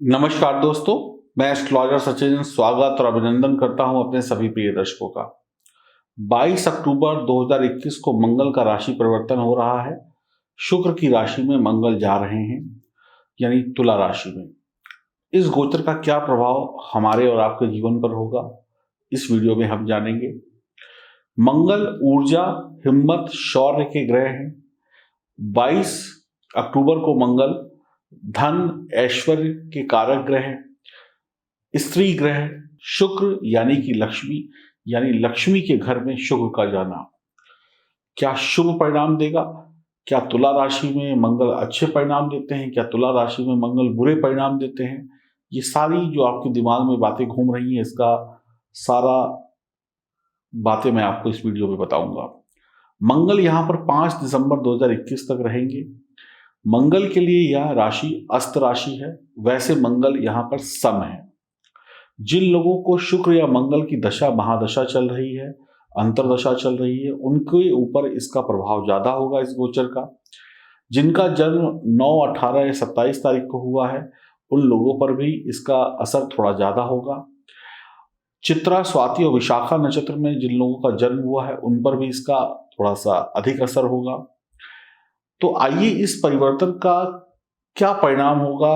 नमस्कार दोस्तों, मैं एस्ट्रोलॉजर सचिन स्वागत और अभिनंदन करता हूं अपने सभी प्रिय दर्शकों का। 22 अक्टूबर 2021 को मंगल का राशि परिवर्तन हो रहा है। शुक्र की राशि में मंगल जा रहे हैं, यानी तुला राशि में। इस गोचर का क्या प्रभाव हमारे और आपके जीवन पर होगा, इस वीडियो में हम जानेंगे। मंगल ऊर्जा, हिम्मत, शौर्य के ग्रह हैं। 22 अक्टूबर को मंगल धन, ऐश्वर्य के कारक ग्रह है। स्त्री ग्रह शुक्र यानी कि लक्ष्मी, यानी लक्ष्मी के घर में शुक्र का जाना क्या शुभ परिणाम देगा? क्या तुला राशि में मंगल अच्छे परिणाम देते हैं? क्या तुला राशि में मंगल बुरे परिणाम देते हैं? ये सारी जो आपके दिमाग में बातें घूम रही हैं, इसका सारा बातें मैं आपको इस वीडियो में बताऊंगा। मंगल यहां पर 5 दिसंबर 2021 तक रहेंगे। मंगल के लिए यह राशि अस्त राशि है। वैसे मंगल यहां पर सम है। जिन लोगों को शुक्र या मंगल की दशा महादशा चल रही है, अंतरदशा चल रही है, उनके ऊपर इसका प्रभाव ज्यादा होगा इस गोचर का। जिनका जन्म 9, 18 या 27 तारीख को हुआ है, उन लोगों पर भी इसका असर थोड़ा ज्यादा होगा। चित्रा, स्वाति और विशाखा नक्षत्र में जिन लोगों का जन्म हुआ है, उन पर भी इसका थोड़ा सा अधिक असर होगा। तो आइए इस परिवर्तन का क्या परिणाम होगा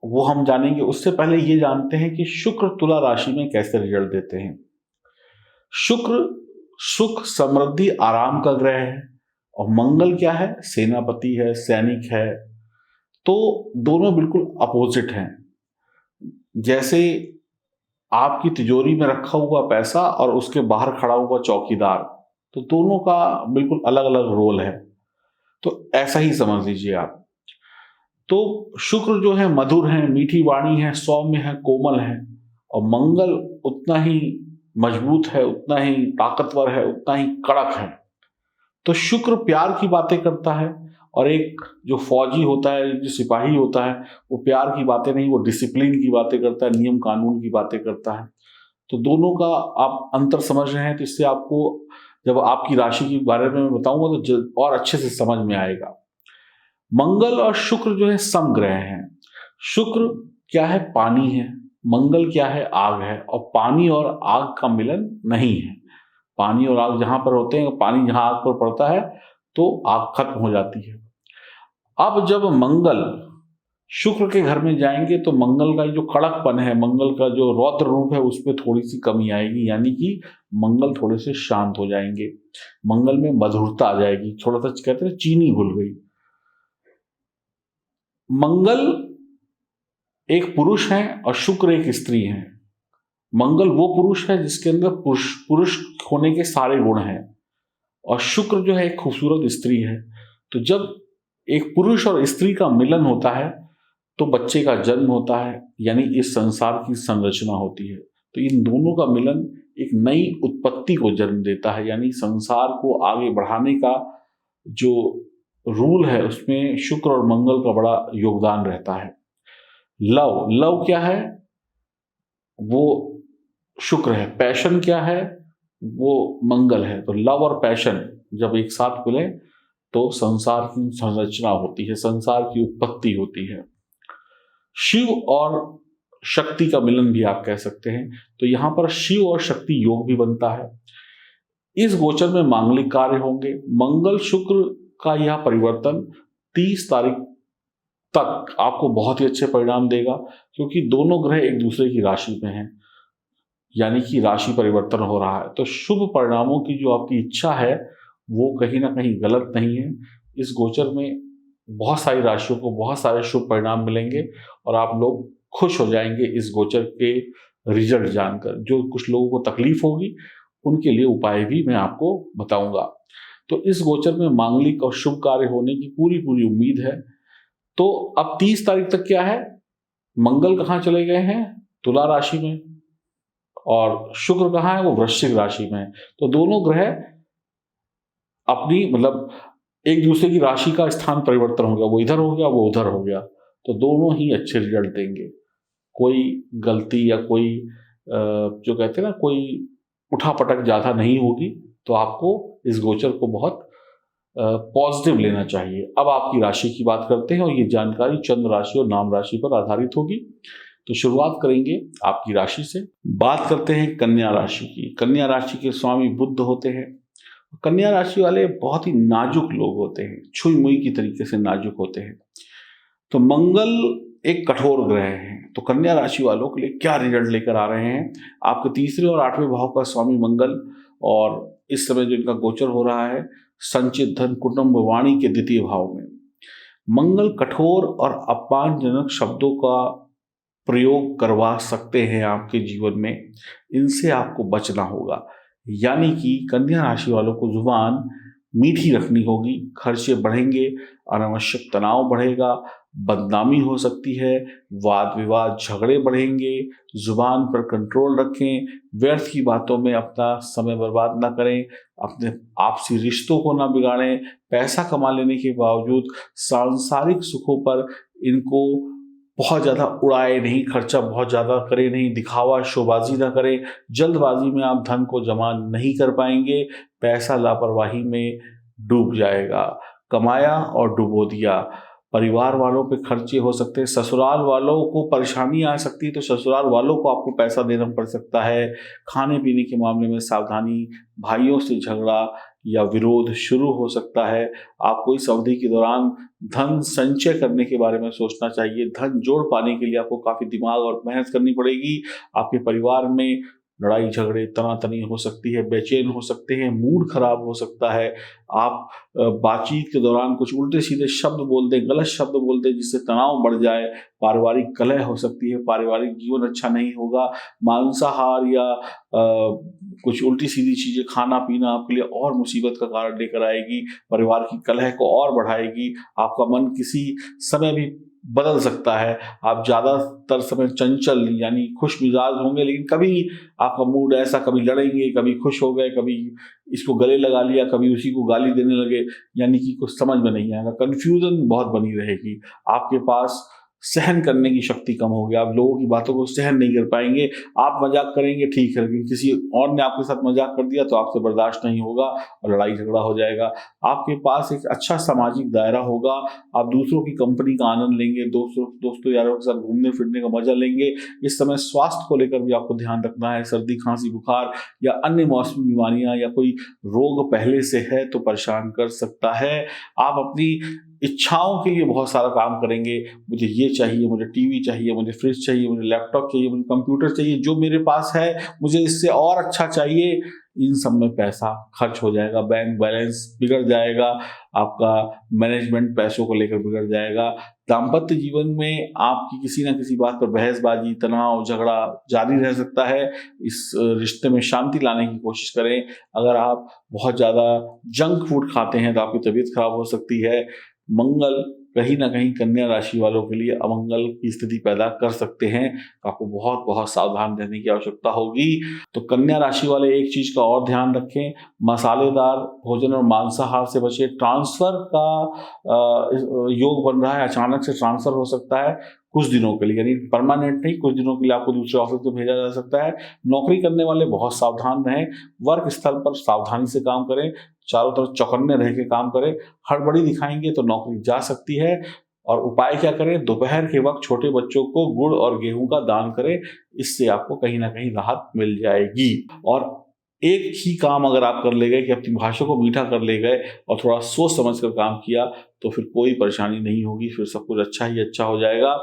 वो हम जानेंगे। उससे पहले ये जानते हैं कि शुक्र तुला राशि में कैसे रिजल्ट देते हैं। शुक्र सुख, समृद्धि, आराम का ग्रह है और मंगल क्या है? सेनापति है, सैनिक है। तो दोनों बिल्कुल अपोजिट हैं। जैसे आपकी तिजोरी में रखा हुआ पैसा और उसके बाहर खड़ा हुआ चौकीदार, तो दोनों का बिल्कुल अलग अलग रोल है। तो ऐसा ही समझ लीजिए आप। तो शुक्र जो है मधुर है, मीठी वाणी है, सौम्य है, कोमल है, और मंगल उतना ही मजबूत है, उतना ही ताकतवर है, उतना ही कड़क है। तो शुक्र प्यार की बातें करता है और एक जो फौजी होता है, जो सिपाही होता है, वो प्यार की बातें नहीं, वो डिसिप्लिन की बातें करता है, नियम कानून की बातें करता है। तो दोनों का आप अंतर समझ रहे हैं। तो इससे आपको जब आपकी राशि के बारे में मैं बताऊंगा तो और अच्छे से समझ में आएगा। मंगल और शुक्र जो है समग्रह हैं। शुक्र क्या है? पानी है। मंगल क्या है? आग है। और पानी और आग का मिलन नहीं है। पानी और आग जहां पर होते हैं, पानी जहां आग पर पड़ता है तो आग खत्म हो जाती है। अब जब मंगल शुक्र के घर में जाएंगे तो मंगल का जो कड़कपन है, मंगल का जो रौद्र रूप है, उसमें थोड़ी सी कमी आएगी, यानी कि मंगल थोड़े से शांत हो जाएंगे। मंगल में मधुरता आ जाएगी, थोड़ा सा कहते हैं चीनी घुल गई। मंगल एक पुरुष है और शुक्र एक स्त्री है। मंगल वो पुरुष है जिसके अंदर पुरुष होने के सारे गुण हैं, और शुक्र जो है एक खूबसूरत स्त्री है। तो जब एक पुरुष और स्त्री का मिलन होता है तो बच्चे का जन्म होता है, यानी इस संसार की संरचना होती है। तो इन दोनों का मिलन एक नई उत्पत्ति को जन्म देता है, यानी संसार को आगे बढ़ाने का जो रूल है उसमें शुक्र और मंगल का बड़ा योगदान रहता है। लव क्या है? वो शुक्र है। पैशन क्या है? वो मंगल है। तो लव और पैशन जब एक साथ मिले तो संसार की संरचना होती है, संसार की उत्पत्ति होती है। शिव और शक्ति का मिलन भी आप कह सकते हैं। तो यहां पर शिव और शक्ति योग भी बनता है। इस गोचर में मांगलिक कार्य होंगे। मंगल शुक्र का यह परिवर्तन 30 तारीख तक आपको बहुत ही अच्छे परिणाम देगा, क्योंकि दोनों ग्रह एक दूसरे की राशि में हैं, यानी कि राशि परिवर्तन हो रहा है। तो शुभ परिणामों की जो आपकी इच्छा है वो कहीं ना कहीं गलत नहीं है। इस गोचर में बहुत सारी राशियों को बहुत सारे शुभ परिणाम मिलेंगे और आप लोग खुश हो जाएंगे इस गोचर के रिजल्ट जानकर। जो कुछ लोगों को तकलीफ होगी उनके लिए उपाय भी मैं आपको बताऊंगा। तो इस गोचर में मांगलिक और शुभ कार्य होने की पूरी पूरी उम्मीद है। तो अब 30 तारीख तक क्या है? मंगल कहाँ चले गए हैं? तुला राशि में। और शुक्र कहाँ है? वो वृश्चिक राशि में है। तो दोनों ग्रह अपनी मतलब एक दूसरे की राशि का स्थान परिवर्तन हो गया, वो इधर हो गया, वो उधर हो गया। तो दोनों ही अच्छे रिजल्ट देंगे। कोई गलती या कोई जो कहते हैं ना, कोई उठापटक ज्यादा नहीं होगी। तो आपको इस गोचर को बहुत पॉजिटिव लेना चाहिए। अब आपकी राशि की बात करते हैं और ये जानकारी चंद्र राशि और नाम राशि पर आधारित होगी। तो शुरुआत करेंगे आपकी राशि से। बात करते हैं कन्या राशि की। कन्या राशि के स्वामी बुध होते हैं। कन्या राशि वाले बहुत ही नाजुक लोग होते हैं, छुई मुई की तरीके से नाजुक होते हैं। तो मंगल एक कठोर ग्रह है, तो कन्या राशि वालों के लिए क्या रिजल्ट लेकर आ रहे हैं? आपके तीसरे और आठवें भाव का स्वामी मंगल, और इस समय जो इनका गोचर हो रहा है संचित धन कुटुंब वाणी के द्वितीय भाव में। मंगल कठोर और अपमानजनक शब्दों का प्रयोग करवा सकते हैं आपके जीवन में, इनसे आपको बचना होगा। यानी कि कन्या राशि वालों को जुबान मीठी रखनी होगी। खर्चे बढ़ेंगे, अनावश्यक तनाव बढ़ेगा, बदनामी हो सकती है, वाद विवाद झगड़े बढ़ेंगे। जुबान पर कंट्रोल रखें, व्यर्थ की बातों में अपना समय बर्बाद ना करें, अपने आपसी रिश्तों को ना बिगाड़ें। पैसा कमा लेने के बावजूद सांसारिक सुखों पर इनको बहुत ज़्यादा उड़ाए नहीं, खर्चा बहुत ज़्यादा करें नहीं, दिखावा शोबाजी ना करें। जल्दबाजी में आप धन को जमा नहीं कर पाएंगे, पैसा लापरवाही में डूब जाएगा। कमाया और डुबो दिया। परिवार वालों पे खर्चे हो सकते हैं, ससुराल वालों को परेशानी आ सकती है, तो ससुराल वालों को आपको पैसा देना पड़ सकता है। खाने पीने के मामले में सावधानी, भाइयों से झगड़ा या विरोध शुरू हो सकता है। आपको इस अवधि के दौरान धन संचय करने के बारे में सोचना चाहिए। धन जोड़ पाने के लिए आपको काफ़ी दिमाग और मेहनत करनी पड़ेगी। आपके परिवार में लड़ाई झगड़े तनातनी हो सकती है, बेचैन हो सकते हैं, मूड खराब हो सकता है। आप बातचीत के दौरान कुछ उल्टे सीधे शब्द बोल दें, गलत शब्द बोल दें, जिससे तनाव बढ़ जाए। पारिवारिक कलह हो सकती है, पारिवारिक जीवन अच्छा नहीं होगा। मांसाहार या कुछ उल्टी सीधी चीज़ें खाना पीना आपके लिए और मुसीबत का कारण लेकर आएगी, परिवार की कलह को और बढ़ाएगी। आपका मन किसी समय भी बदल सकता है। आप ज़्यादातर समय चंचल यानी खुश मिजाज होंगे, लेकिन कभी आपका मूड ऐसा, कभी लड़ेंगे, कभी खुश हो गए, कभी इसको गले लगा लिया, कभी उसी को गाली देने लगे, यानी कि कुछ समझ में नहीं आएगा। कन्फ्यूजन बहुत बनी रहेगी। आपके पास सहन करने की शक्ति कम होगी, आप लोगों की बातों को सहन नहीं कर पाएंगे। आप मजाक करेंगे ठीक है, लेकिन किसी और ने आपके साथ मजाक कर दिया तो आपसे बर्दाश्त नहीं होगा और लड़ाई झगड़ा हो जाएगा। आपके पास एक अच्छा सामाजिक दायरा होगा, आप दूसरों की कंपनी का आनंद लेंगे, दोस्तों यारों के साथ घूमने फिरने का मजा लेंगे। इस समय स्वास्थ्य को लेकर भी आपको ध्यान रखना है। सर्दी खांसी बुखार या अन्य मौसमी बीमारियां या कोई रोग पहले से है तो परेशान कर सकता है। आप अपनी इच्छाओं के लिए बहुत सारा काम करेंगे। मुझे ये चाहिए, मुझे टीवी चाहिए, मुझे फ्रिज चाहिए, मुझे लैपटॉप चाहिए, मुझे कंप्यूटर चाहिए, जो मेरे पास है मुझे इससे और अच्छा चाहिए। इन सब में पैसा खर्च हो जाएगा, बैंक बैलेंस बिगड़ जाएगा, आपका मैनेजमेंट पैसों को लेकर बिगड़ जाएगा। दाम्पत्य जीवन में आपकी किसी न किसी बात पर बहसबाजी, तनाव, झगड़ा जारी रह सकता है। इस रिश्ते में शांति लाने की कोशिश करें। अगर आप बहुत ज़्यादा जंक फूड खाते हैं तो आपकी तबीयत खराब हो सकती है। मंगल कहीं ना कहीं कन्या राशि वालों के लिए अमंगल की स्थिति पैदा कर सकते हैं, तो आपको बहुत बहुत सावधान रहने की आवश्यकता होगी। तो कन्या राशि वाले एक चीज का और ध्यान रखें, मसालेदार भोजन और मांसाहार से बचें। ट्रांसफर का योग बन रहा है, अचानक से ट्रांसफर हो सकता है कुछ दिनों के लिए, यानी परमानेंट नहीं, कुछ दिनों के लिए आपको दूसरे ऑफिस में भेजा जा सकता है। नौकरी करने वाले बहुत सावधान रहें, वर्क स्थल पर सावधानी से काम करें, चारों तरफ चौकन्ने रह के काम करें। हड़बड़ी दिखाएंगे तो नौकरी जा सकती है। और उपाय क्या करें? दोपहर के वक्त छोटे बच्चों को गुड़ और गेहूं का दान करें, इससे आपको कहीं ना कहीं राहत मिल जाएगी। और एक ही काम अगर आप कर ले गए कि अपनी भाषा को मीठा कर ले गए और थोड़ा सोच समझ कर काम किया तो फिर कोई परेशानी नहीं होगी, फिर सब कुछ अच्छा ही अच्छा हो जाएगा।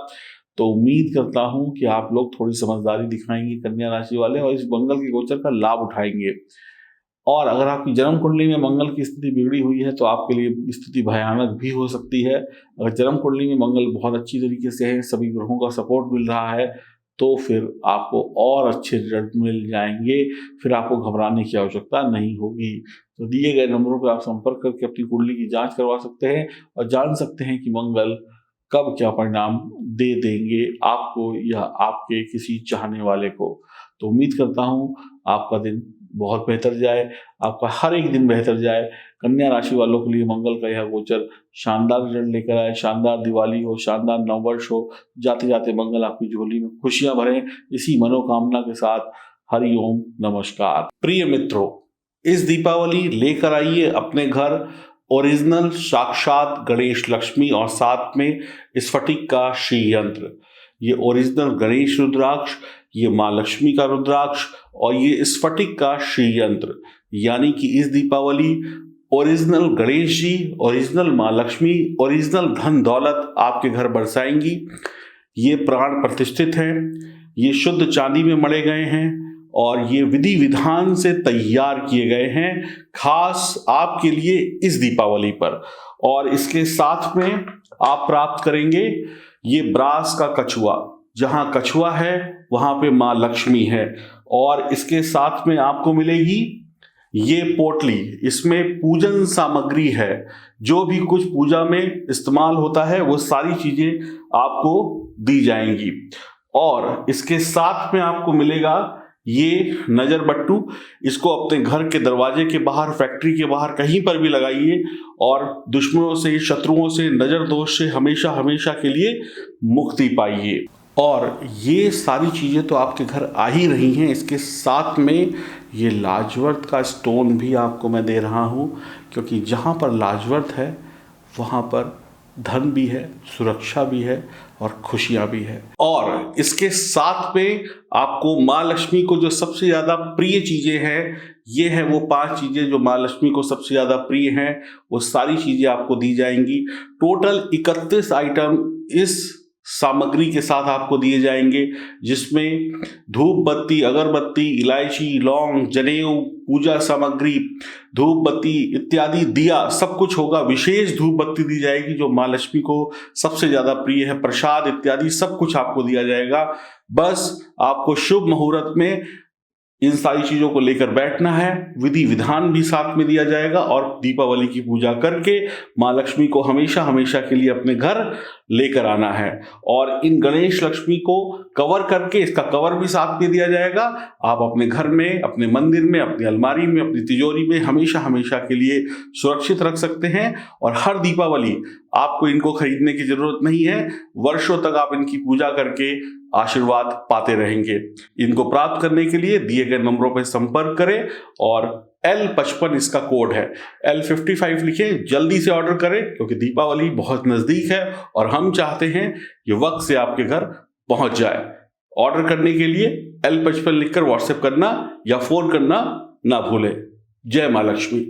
तो उम्मीद करता हूं कि आप लोग थोड़ी समझदारी दिखाएंगे कन्या राशि वाले, और इस मंगल के गोचर का लाभ उठाएंगे। और अगर आपकी जन्म कुंडली में मंगल की स्थिति बिगड़ी हुई है तो आपके लिए स्थिति भयानक भी हो सकती है। अगर जन्म कुंडली में मंगल बहुत अच्छी तरीके से है, सभी ग्रहों का सपोर्ट मिल रहा है, तो फिर आपको और अच्छे रिजल्ट मिल जाएंगे, फिर आपको घबराने की आवश्यकता नहीं होगी। तो दिए गए नंबरों पर आप संपर्क करके अपनी कुंडली की जांच करवा सकते हैं और जान सकते हैं कि मंगल कब क्या परिणाम दे देंगे आपको या आपके किसी चाहने वाले को। तो उम्मीद करता हूँ आपका दिन बहुत बेहतर जाए, आपका हर एक दिन बेहतर जाए। कन्या राशि वालों के लिए मंगल का यह गोचर शानदार रिजल्ट लेकर आए, शानदार दिवाली हो, शानदार नववर्ष हो, जाते जाते मंगल आपकी झोली में खुशियां भरें, इसी मनोकामना के साथ हरि ओम नमस्कार। प्रिय मित्रों, इस दीपावली लेकर आइए अपने घर ओरिजिनल साक्षात गणेश लक्ष्मी और साथ में स्फटिक का श्री यंत्र। ये ओरिजिनल गणेश रुद्राक्ष, ये माँ लक्ष्मी का रुद्राक्ष और ये स्फटिक का श्रीयंत्र, यानी कि इस दीपावली ओरिजिनल गणेश जी, ओरिजिनल माँ लक्ष्मी, ओरिजिनल धन दौलत आपके घर बरसाएंगी। ये प्राण प्रतिष्ठित हैं, ये शुद्ध चांदी में मढ़े गए हैं और ये विधि विधान से तैयार किए गए हैं खास आपके लिए इस दीपावली पर। और इसके साथ में आप प्राप्त करेंगे ये ब्रास का कछुआ, जहां कछुआ है वहां पे माँ लक्ष्मी है। और इसके साथ में आपको मिलेगी ये पोटली, इसमें पूजन सामग्री है, जो भी कुछ पूजा में इस्तेमाल होता है वो सारी चीजें आपको दी जाएंगी। और इसके साथ में आपको मिलेगा ये नजर बट्टू, इसको अपने घर के दरवाजे के बाहर, फैक्ट्री के बाहर कहीं पर भी लगाइए और दुश्मनों से, शत्रुओं से, नजर दोष से हमेशा हमेशा के लिए मुक्ति पाइए। और ये सारी चीजें तो आपके घर आ ही रही हैं, इसके साथ में ये लाजवर्त का स्टोन भी आपको मैं दे रहा हूं, क्योंकि जहां पर लाजवर्त है वहां पर धन भी है, सुरक्षा भी है और खुशियां भी है। और इसके साथ में आपको माँ लक्ष्मी को जो सबसे ज्यादा प्रिय चीजें हैं, ये है वो 5 चीजें जो माँ लक्ष्मी को सबसे ज्यादा प्रिय हैं, वो सारी चीजें आपको दी जाएंगी। टोटल 31 आइटम इस सामग्री के साथ आपको दिए जाएंगे, जिसमें धूप बत्ती, अगरबत्ती, इलायची, लौंग, जनेऊ, पूजा सामग्री, धूप बत्ती इत्यादि, दिया, सब कुछ होगा। विशेष धूप बत्ती दी जाएगी जो माँ लक्ष्मी को सबसे ज्यादा प्रिय है। प्रसाद इत्यादि सब कुछ आपको दिया जाएगा। बस आपको शुभ मुहूर्त में इन सारी चीजों को लेकर बैठना है, विधि विधान भी साथ में दिया जाएगा और दीपावली की पूजा करके माँ लक्ष्मी को हमेशा हमेशा के लिए अपने घर लेकर आना है। और इन गणेश लक्ष्मी को कवर करके, इसका कवर भी साथ में दिया जाएगा। आप अपने घर में, अपने मंदिर में, अपनी अलमारी में, अपनी तिजोरी में हमेशा हमेशा के लिए सुरक्षित रख सकते हैं। और हर दीपावली आपको इनको खरीदने की जरूरत नहीं है, वर्षों तक आप इनकी पूजा करके आशीर्वाद पाते रहेंगे। इनको प्राप्त करने के लिए दिए गए नंबरों पर संपर्क करें और L55 इसका कोड है, L55 लिखें, जल्दी से ऑर्डर करें क्योंकि दीपावली बहुत नजदीक है और हम चाहते हैं ये वक्त से आपके घर पहुंच जाए। ऑर्डर करने के लिए L55 लिखकर व्हाट्सएप करना या फोन करना ना भूलें। जय मां लक्ष्मी।